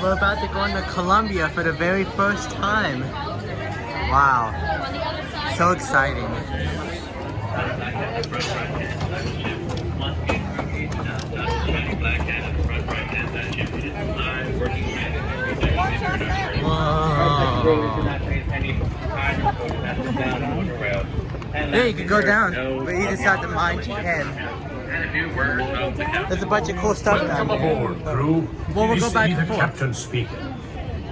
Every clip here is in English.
We're about to go into Colombia for the very first time. Wow. So exciting. Yeah, you can go down, but you just have to mind your head. There's a bunch of cool stuff down Welcome there. aboard, crew. Well, we'll This go back is and the forth. captain speaking.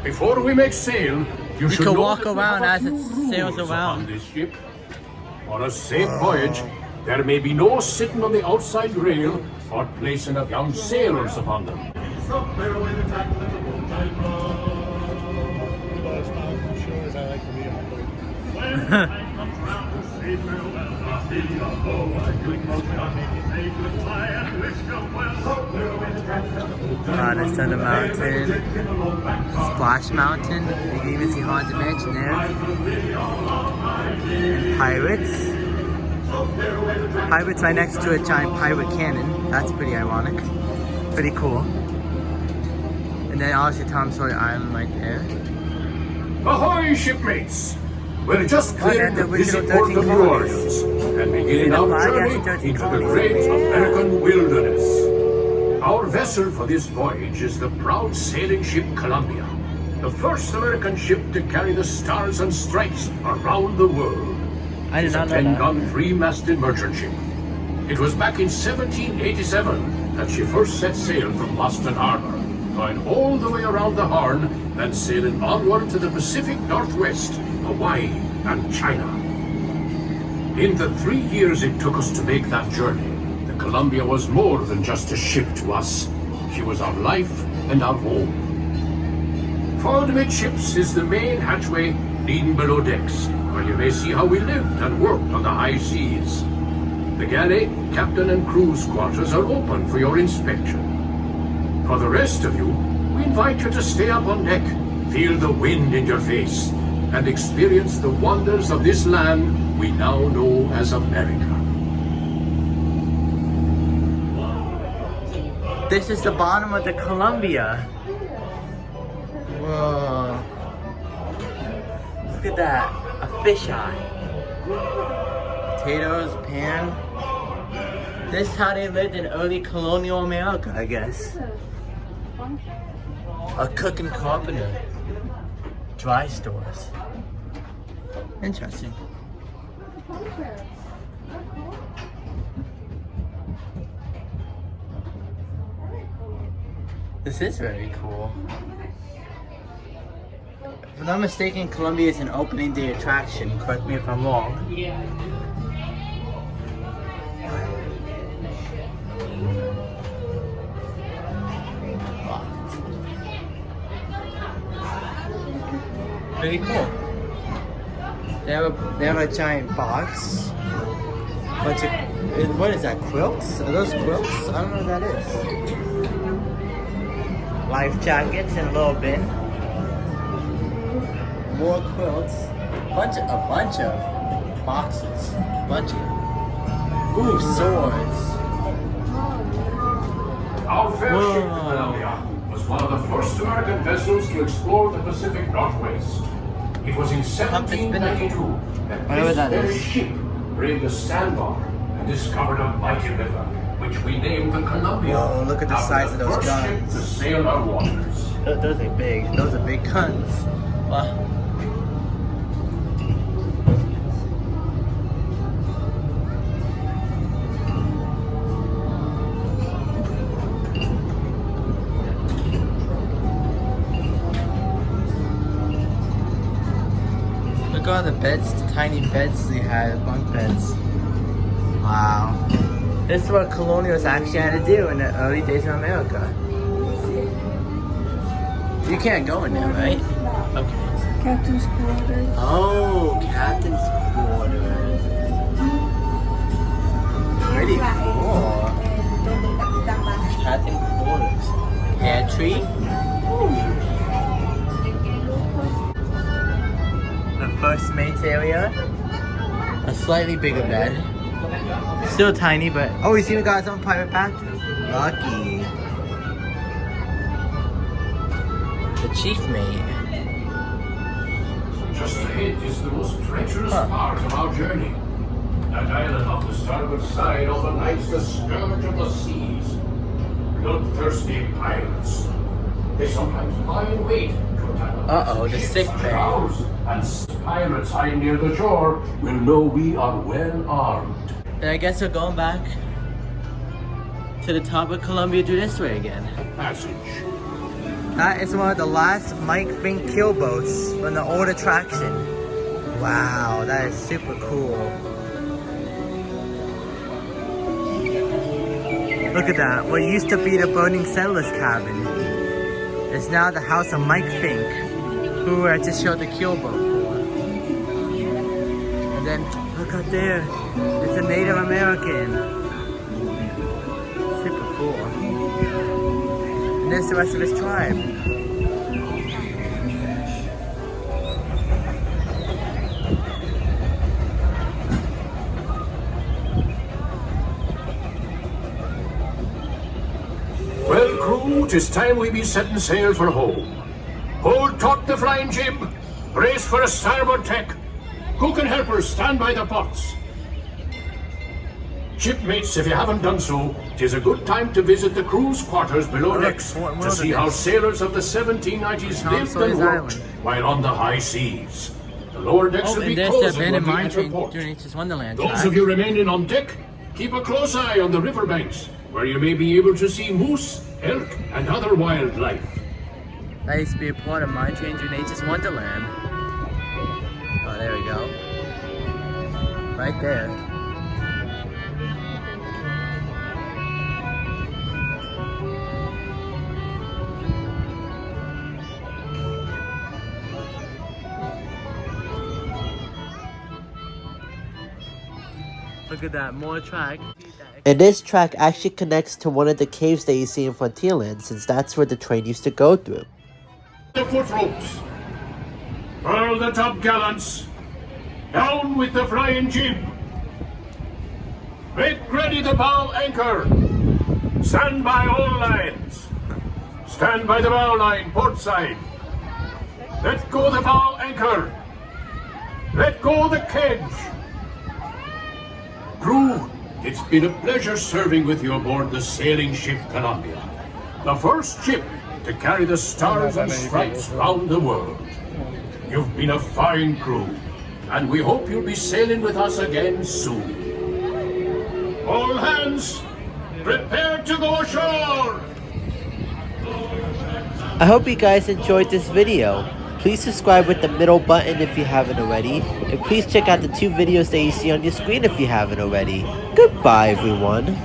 Before we make sail, you should can know walk that we around have a as it few sails rules around. upon this ship. On a safe voyage, there may be no sitting on the outside rail or placing of young sailors upon them. It's on the mountain. Splash Mountain. You can even see Haunted Mansion there. And Pirates. Pirates right next to a giant pirate cannon. That's pretty ironic. Pretty cool. And then obviously Tom Sawyer Island right there. Ahoy, shipmates! We're just clearing the busy original port 13 of New colonies. Orleans and beginning the our flag has journey 13 into the colonies. great American wilderness. Our vessel for this voyage is the proud Sailing Ship Colombia, the first American ship to carry the stars and stripes around the world. I did It's a not know that. 10-gun, three-masted merchant ship. It was back in 1787 that she first set sail from Boston Harbor, going all the way around the Horn and sailing onward to the Pacific Northwest, Hawaii, and China. In the 3 years it took us to make that journey, the Columbia was more than just a ship to us. She was our life and our home. Forward amidships is the main hatchway leading below decks, where you may see how we lived and worked on the high seas. The galley, captain and crew's quarters are open for your inspection. For the rest of you, we invite you to stay up on deck, feel the wind in your face, and experience the wonders of this land we now know as America. This is the bottom of the Columbia. Whoa. Look at that. A fisheye. Potatoes, pan. This is how they lived in early colonial America, I guess. A cook and carpenter. Dry stores. Interesting. This is very cool. If I'm not mistaken, Columbia is an opening day attraction. Correct me if I'm wrong. Pretty cool. They have a giant box. Bunch of, what is that, quilts? Are those quilts? I don't know what that is. Life jackets in a little bin. More quilts. A bunch of boxes. Ooh, swords. Our fair ship Columbia was one of the first American vessels to explore the Pacific Northwest. It was in 1792 that this very ship braved the sandbar and discovered a mighty river, which we named the Columbia. Whoa, look at the size of those guns. To sail our waters. Those are big. Those are big guns. Wow. Look at all the beds, the tiny beds they had, bunk beds. Wow. This is what colonials actually had to do in the early days of America. You can't go in there, right? Okay. Captain's quarters. Oh, captain's quarters. Pretty cool. Captain's quarters. Pantry. The first mate's area. A slightly bigger bed. Still tiny, but oh, he's even got his own private bathroom. Lucky. The chief mate. Just ahead is the most treacherous part of our journey. That island off the starboard side overnights the scourge of the seas. Bloodthirsty pirates. They sometimes lie in wait to attack. Uh-oh, the sick bay. And pirates hiding near the shore will know we are well armed. Then I guess we're going back to the top of Colombia through this way again. Passage. That is one of the last Mike Fink keelboats from the old attraction. Wow, that is super cool. Look at that. What used to be the burning settler's cabin is now the house of Mike Fink, who I just showed the keelboat for. And then, look out there. It's a Native American. Super cool. And there's the rest of his tribe. Well, crew, 'tis time we be setting sail for home. Hold taut the flying jib. Brace for a starboard tack. Cook and helpers stand by the pots. Shipmates, if you haven't done so, 'tis a good time to visit the crew's quarters below decks to see how sailors of the 1790s lived and worked while on the high seas. The lower decks will and be there's the closed when abandoned we mine enter train port. during Nature's Wonderland Those track. of you remaining on deck, keep a close eye on the riverbanks, where you may be able to see moose, elk, and other wildlife. That used to be a part of mine train during Nature's Wonderland. Oh, there we go. Right there. Look at that, more track. And this track actually connects to one of the caves that you see in Frontierland, since that's where the train used to go through. The foot ropes. Furl the top gallants. Down with the flying jib. Make ready the bow anchor. Stand by all lines. Stand by the bow line, port side. Let go the bow anchor. Let go the kedge. Crew, it's been a pleasure serving with you aboard the Sailing Ship Colombia, the first ship to carry the stars and stripes round the world. You've been a fine crew, and we hope you'll be sailing with us again soon. All hands, prepare to go ashore! I hope you guys enjoyed this video. Please subscribe with the middle button if you haven't already, and please check out the 2 videos that you see on your screen if you haven't already. Goodbye, everyone.